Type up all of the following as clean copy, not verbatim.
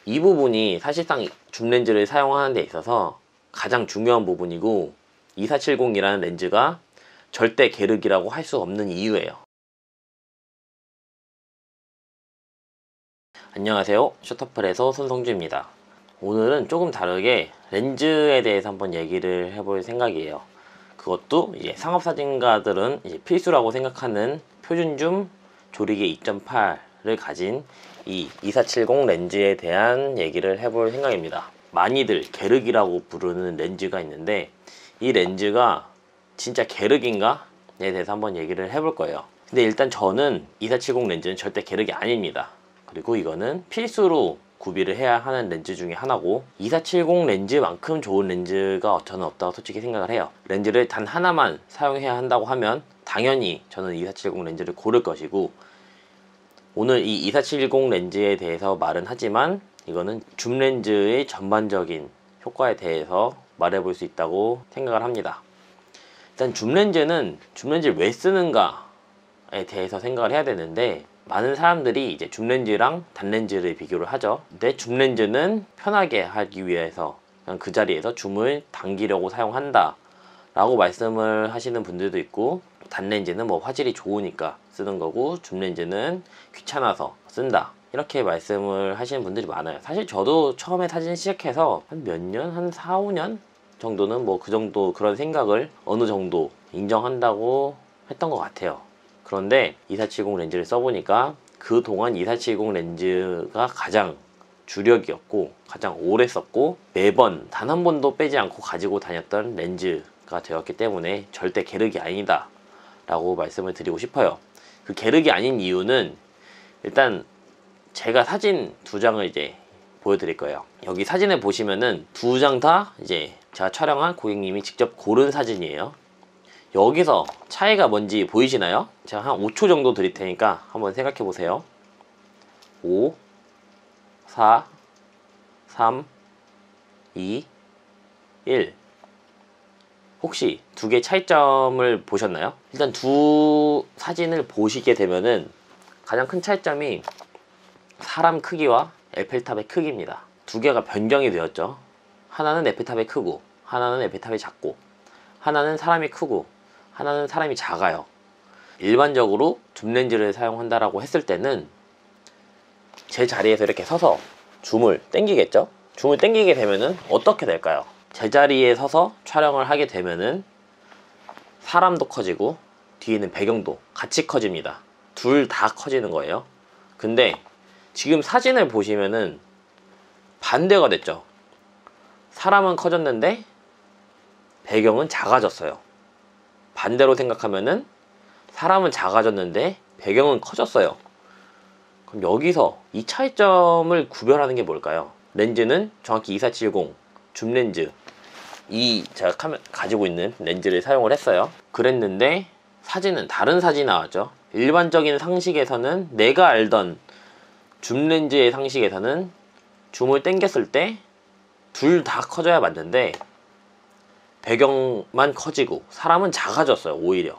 이 부분이 사실상 줌렌즈를 사용하는 데 있어서 가장 중요한 부분이고 2470이라는 렌즈가 절대 게르기라고 할 수 없는 이유예요. 안녕하세요, 셔터플에서 손성주입니다. 오늘은 조금 다르게 렌즈에 대해서 한번 얘기를 해볼 생각이에요. 그것도 이제 상업사진가들은 이제 필수라고 생각하는 표준줌 조리개 2.8을 가진 이 2470 렌즈에 대한 얘기를 해볼 생각입니다. 많이들 게르기라고 부르는 렌즈가 있는데 이 렌즈가 진짜 게르기인가에 대해서 한번 얘기를 해볼 거예요. 근데 일단 저는 2470 렌즈는 절대 게르기 아닙니다. 그리고 이거는 필수로 구비를 해야 하는 렌즈 중에 하나고 2470 렌즈만큼 좋은 렌즈가 저는 없다고 솔직히 생각을 해요. 렌즈를 단 하나만 사용해야 한다고 하면 당연히 저는 2470 렌즈를 고를 것이고, 오늘 이 2470 렌즈에 대해서 말은 하지만 이거는 줌 렌즈의 전반적인 효과에 대해서 말해 볼 수 있다고 생각을 합니다. 일단 줌 렌즈를 왜 쓰는가에 대해서 생각을 해야 되는데, 많은 사람들이 이제 줌 렌즈랑 단 렌즈를 비교를 하죠. 근데 줌 렌즈는 편하게 하기 위해서 그냥 그 자리에서 줌을 당기려고 사용한다 라고 말씀을 하시는 분들도 있고, 단 렌즈는 뭐 화질이 좋으니까 쓰는 거고 줌 렌즈는 귀찮아서 쓴다 이렇게 말씀을 하시는 분들이 많아요. 사실 저도 처음에 사진 시작해서 한 몇 년? 한 4, 5년 정도는 뭐 그 정도 그런 생각을 어느 정도 인정한다고 했던 것 같아요. 그런데 2470 렌즈를 써보니까 그동안 2470 렌즈가 가장 주력이었고 가장 오래 썼고 매번 단 한 번도 빼지 않고 가지고 다녔던 렌즈가 되었기 때문에 절대 게르기 아니다 라고 말씀을 드리고 싶어요. 그 게르기 아닌 이유는, 일단 제가 사진 두 장을 이제 보여드릴 거예요. 여기 사진을 보시면은 두 장 다 이제 제가 촬영한 고객님이 직접 고른 사진이에요. 여기서 차이가 뭔지 보이시나요? 제가 한 5초 정도 드릴 테니까 한번 생각해 보세요. 5, 4, 3, 2, 1. 혹시 두 개의 차이점을 보셨나요? 일단 두 사진을 보시게 되면은 가장 큰 차이점이 사람 크기와 에펠탑의 크기입니다. 두 개가 변경이 되었죠. 하나는 에펠탑이 크고 하나는 에펠탑이 작고, 하나는 사람이 크고 하나는 사람이 작아요. 일반적으로 줌 렌즈를 사용한다라고 했을 때는 제 자리에서 이렇게 서서 줌을 당기겠죠. 줌을 당기게 되면은 어떻게 될까요? 제자리에 서서 촬영을 하게 되면은 사람도 커지고 뒤에 있는 배경도 같이 커집니다. 둘 다 커지는 거예요. 근데 지금 사진을 보시면은 반대가 됐죠. 사람은 커졌는데 배경은 작아졌어요. 반대로 생각하면은 사람은 작아졌는데 배경은 커졌어요. 그럼 여기서 이 차이점을 구별하는 게 뭘까요? 렌즈는 정확히 2470 줌 렌즈, 이 제가 가지고 있는 렌즈를 사용을 했어요. 그랬는데 사진은 다른 사진이 나왔죠. 일반적인 상식에서는, 내가 알던 줌 렌즈의 상식에서는 줌을 당겼을 때 둘 다 커져야 맞는데 배경만 커지고 사람은 작아졌어요. 오히려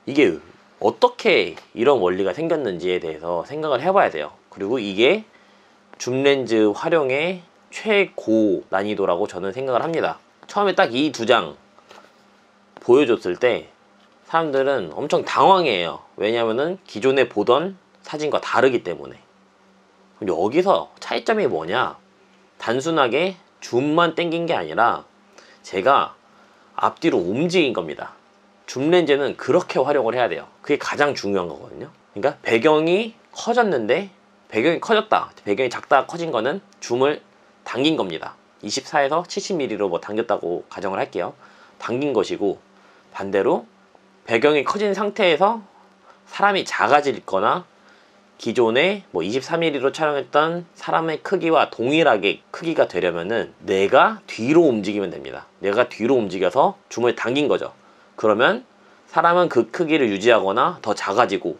이게 어떻게 이런 원리가 생겼는지에 대해서 생각을 해봐야 돼요. 그리고 이게 줌 렌즈 활용의 최고 난이도라고 저는 생각을 합니다. 처음에 딱 이 두 장 보여줬을 때 사람들은 엄청 당황해요. 왜냐면은 기존에 보던 사진과 다르기 때문에. 여기서 차이점이 뭐냐, 단순하게 줌만 당긴 게 아니라 제가 앞뒤로 움직인 겁니다. 줌 렌즈는 그렇게 활용을 해야 돼요. 그게 가장 중요한 거거든요. 그러니까 배경이 커졌는데, 배경이 커졌다, 배경이 작다 커진 거는 줌을 당긴 겁니다. 24에서 70mm로 뭐 당겼다고 가정을 할게요. 당긴 것이고, 반대로 배경이 커진 상태에서 사람이 작아질 거나 기존에 뭐 23mm로 촬영했던 사람의 크기와 동일하게 크기가 되려면은 내가 뒤로 움직이면 됩니다. 내가 뒤로 움직여서 줌을 당긴 거죠. 그러면 사람은 그 크기를 유지하거나 더 작아지고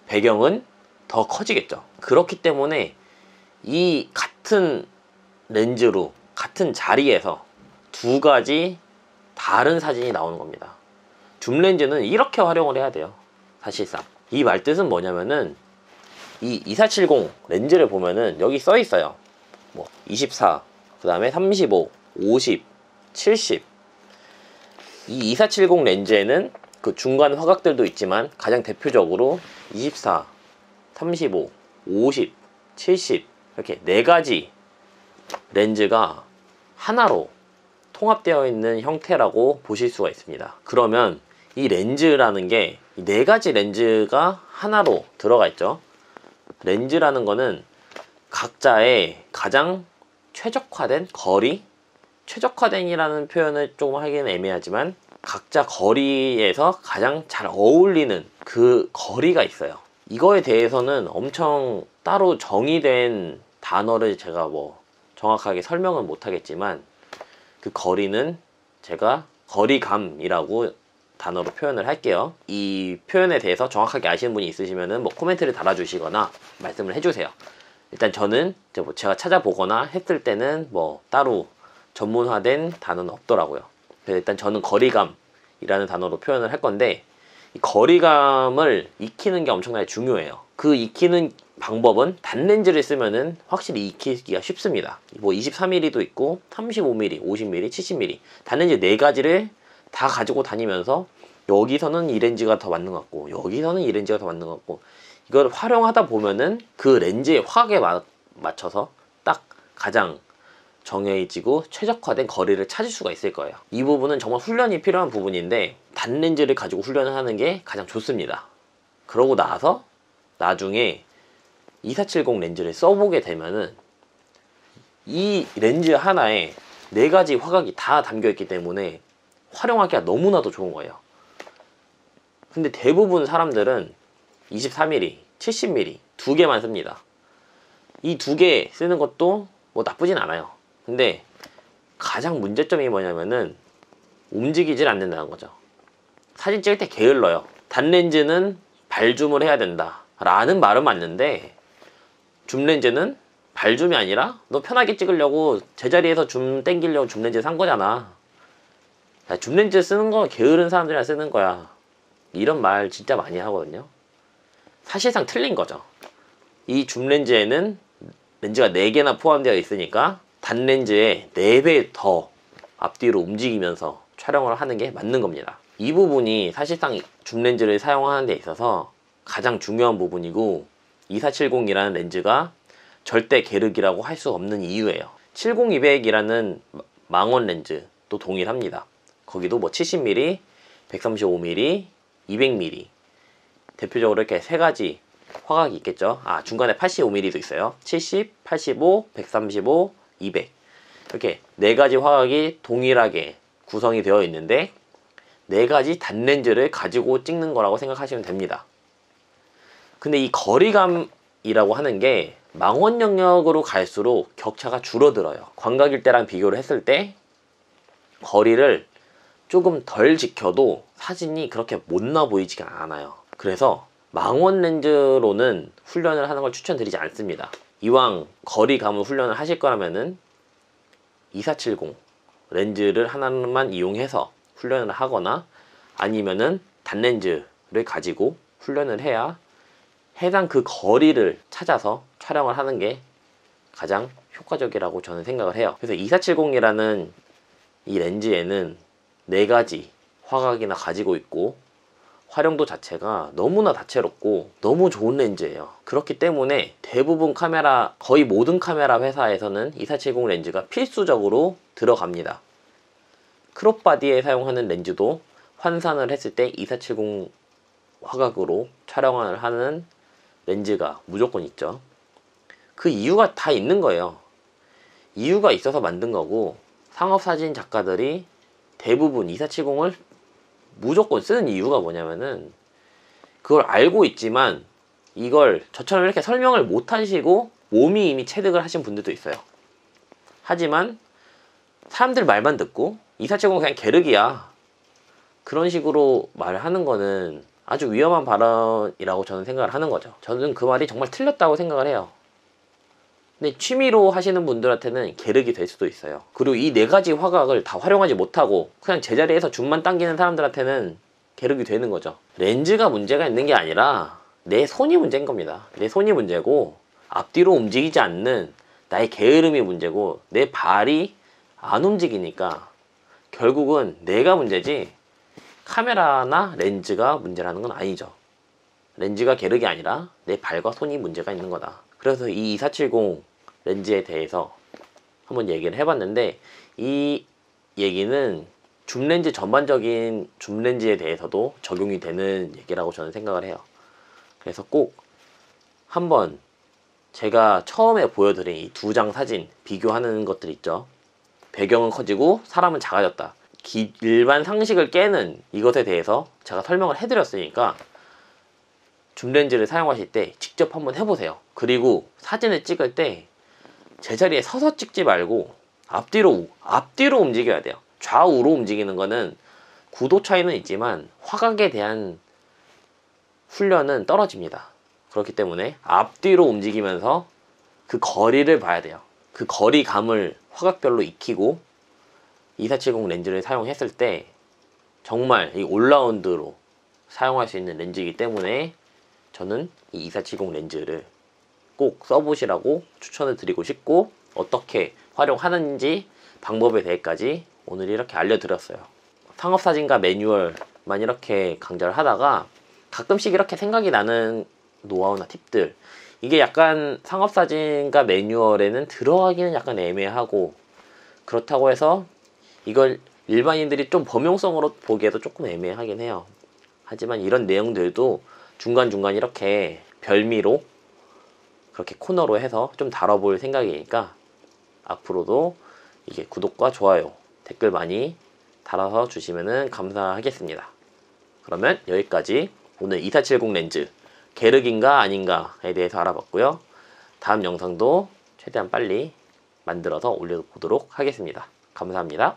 배경은 더 커지겠죠. 그렇기 때문에 이 같은 렌즈로 같은 자리에서 두 가지 다른 사진이 나오는 겁니다. 줌 렌즈는 이렇게 활용을 해야 돼요. 사실상 이 말뜻은 뭐냐면은 이 2470 렌즈를 보면은 여기 써 있어요. 뭐 24, 그 다음에 35, 50, 70. 이 2470 렌즈에는 그 중간 화각들도 있지만 가장 대표적으로 24, 35, 50, 70 이렇게 4가지 렌즈가 하나로 통합되어 있는 형태라고 보실 수가 있습니다. 그러면 이 렌즈라는 게 4가지 렌즈가 하나로 들어가 있죠. 렌즈라는 거는 각자의 가장 최적화된 거리, 최적화된이라는 표현을 조금 하기는 애매하지만 각자 거리에서 가장 잘 어울리는 그 거리가 있어요. 이거에 대해서는 엄청 따로 정의된 단어를 제가 뭐 정확하게 설명은 못하겠지만 그 거리는 제가 거리감이라고 단어로 표현을 할게요. 이 표현에 대해서 정확하게 아시는 분이 있으시면은 뭐 코멘트를 달아주시거나 말씀을 해주세요. 일단 저는 뭐 제가 찾아보거나 했을 때는 뭐 따로 전문화된 단어는 없더라고요. 그래서 일단 저는 거리감이라는 단어로 표현을 할 건데, 이 거리감을 익히는 게 엄청나게 중요해요. 그 익히는 방법은 단렌즈를 쓰면은 확실히 익히기가 쉽습니다. 뭐 23mm도 있고 35mm, 50mm, 70mm 단렌즈 4가지를 다 가지고 다니면서 여기서는 이 렌즈가 더 맞는 것 같고 여기서는 이 렌즈가 더 맞는 것 같고 이걸 활용하다 보면은 그 렌즈의 화각에 맞춰서 딱 가장 정해지고 최적화된 거리를 찾을 수가 있을 거예요. 이 부분은 정말 훈련이 필요한 부분인데 단렌즈를 가지고 훈련을 하는 게 가장 좋습니다. 그러고 나서 나중에 2470 렌즈를 써보게 되면은 이 렌즈 하나에 4가지 화각이 다 담겨있기 때문에 활용하기가 너무나도 좋은 거예요. 근데 대부분 사람들은 23mm, 70mm 2개만 씁니다. 이 2개 쓰는 것도 뭐 나쁘진 않아요. 근데 가장 문제점이 뭐냐면은 움직이질 않는다는 거죠. 사진 찍을 때 게을러요. 단렌즈는 발줌을 해야 된다 라는 말은 맞는데 줌렌즈는 발줌이 아니라 너 편하게 찍으려고 제자리에서 줌 땡기려고 줌렌즈 산 거잖아. 야, 줌렌즈 쓰는 거 게으른 사람들이랑 쓰는 거야. 이런 말 진짜 많이 하거든요. 사실상 틀린 거죠. 이 줌렌즈에는 렌즈가 4개나 포함되어 있으니까 단렌즈에 4배 더 앞뒤로 움직이면서 촬영을 하는 게 맞는 겁니다. 이 부분이 사실상 줌렌즈를 사용하는 데 있어서 가장 중요한 부분이고 2470이라는 렌즈가 절대 게르기라고 할 수 없는 이유예요. 70200이라는 망원 렌즈도 동일합니다. 거기도 뭐 70mm, 135mm, 200mm 대표적으로 이렇게 3가지 화각이 있겠죠. 아, 중간에 85mm도 있어요. 70, 85, 135, 200 이렇게 4가지 화각이 동일하게 구성이 되어 있는데 4가지 단렌즈를 가지고 찍는 거라고 생각하시면 됩니다. 근데 이 거리감이라고 하는 게 망원 영역으로 갈수록 격차가 줄어들어요. 광각일 때랑 비교를 했을 때 거리를 조금 덜 지켜도 사진이 그렇게 못나 보이지가 않아요. 그래서 망원 렌즈로는 훈련을 하는 걸 추천드리지 않습니다. 이왕 거리감을 훈련을 하실 거라면은 2470 렌즈를 하나만 이용해서 훈련을 하거나 아니면은 단렌즈를 가지고 훈련을 해야 해당 그 거리를 찾아서 촬영을 하는 게 가장 효과적이라고 저는 생각을 해요. 그래서 2470이라는 이 렌즈에는 4가지 화각이나 가지고 있고 활용도 자체가 너무나 다채롭고 너무 좋은 렌즈예요. 그렇기 때문에 대부분 카메라, 거의 모든 카메라 회사에서는 2470 렌즈가 필수적으로 들어갑니다. 크롭바디에 사용하는 렌즈도 환산을 했을 때 2470 화각으로 촬영을 하는 렌즈가 무조건 있죠. 그 이유가 다 있는 거예요. 이유가 있어서 만든 거고 상업사진 작가들이 대부분 2470을 무조건 쓰는 이유가 뭐냐면은 그걸 알고 있지만 이걸 저처럼 이렇게 설명을 못 하시고 몸이 이미 체득을 하신 분들도 있어요. 하지만 사람들 말만 듣고 2470은 그냥 게르기야 그런 식으로 말을 하는 거는 아주 위험한 발언이라고 저는 생각을 하는 거죠. 저는 그 말이 정말 틀렸다고 생각을 해요. 근데 취미로 하시는 분들한테는 게르기 될 수도 있어요. 그리고 이 4가지 화각을 다 활용하지 못하고 그냥 제자리에서 줌만 당기는 사람들한테는 게르기 되는 거죠. 렌즈가 문제가 있는 게 아니라 내 손이 문제인 겁니다. 내 손이 문제고 앞뒤로 움직이지 않는 나의 게으름이 문제고 내 발이 안 움직이니까 결국은 내가 문제지 카메라나 렌즈가 문제라는 건 아니죠. 렌즈가 게으르게 아니라 내 발과 손이 문제가 있는 거다. 그래서 이 2470 렌즈에 대해서 한번 얘기를 해봤는데, 이 얘기는 줌렌즈 전반적인 줌렌즈에 대해서도 적용이 되는 얘기라고 저는 생각을 해요. 그래서 꼭 한번 제가 처음에 보여드린 이 두 장 사진 비교하는 것들 있죠. 배경은 커지고 사람은 작아졌다. 일반 상식을 깨는 이것에 대해서 제가 설명을 해드렸으니까 줌렌즈를 사용하실 때 직접 한번 해보세요. 그리고 사진을 찍을 때 제자리에 서서 찍지 말고 앞뒤로 움직여야 돼요. 좌우로 움직이는 거는 구도 차이는 있지만 화각에 대한 훈련은 떨어집니다. 그렇기 때문에 앞뒤로 움직이면서 그 거리를 봐야 돼요. 그 거리감을 화각별로 익히고 2470 렌즈를 사용했을 때 정말 이 올라운드로 사용할 수 있는 렌즈이기 때문에 저는 이 2470 렌즈를 꼭 써보시라고 추천을 드리고 싶고, 어떻게 활용하는지 방법에 대해까지 오늘 이렇게 알려드렸어요. 상업사진가 매뉴얼만 이렇게 강좌를 하다가 가끔씩 이렇게 생각이 나는 노하우나 팁들, 이게 약간 상업사진가 매뉴얼에는 들어가기는 약간 애매하고, 그렇다고 해서 이걸 일반인들이 좀 범용성으로 보기에도 조금 애매하긴 해요. 하지만 이런 내용들도 중간중간 이렇게 별미로 그렇게 코너로 해서 좀 다뤄볼 생각이니까 앞으로도 이게 구독과 좋아요, 댓글 많이 달아서 주시면 감사하겠습니다. 그러면 여기까지 오늘 2470 렌즈 게르긴가 아닌가에 대해서 알아봤고요. 다음 영상도 최대한 빨리 만들어서 올려보도록 하겠습니다. 감사합니다.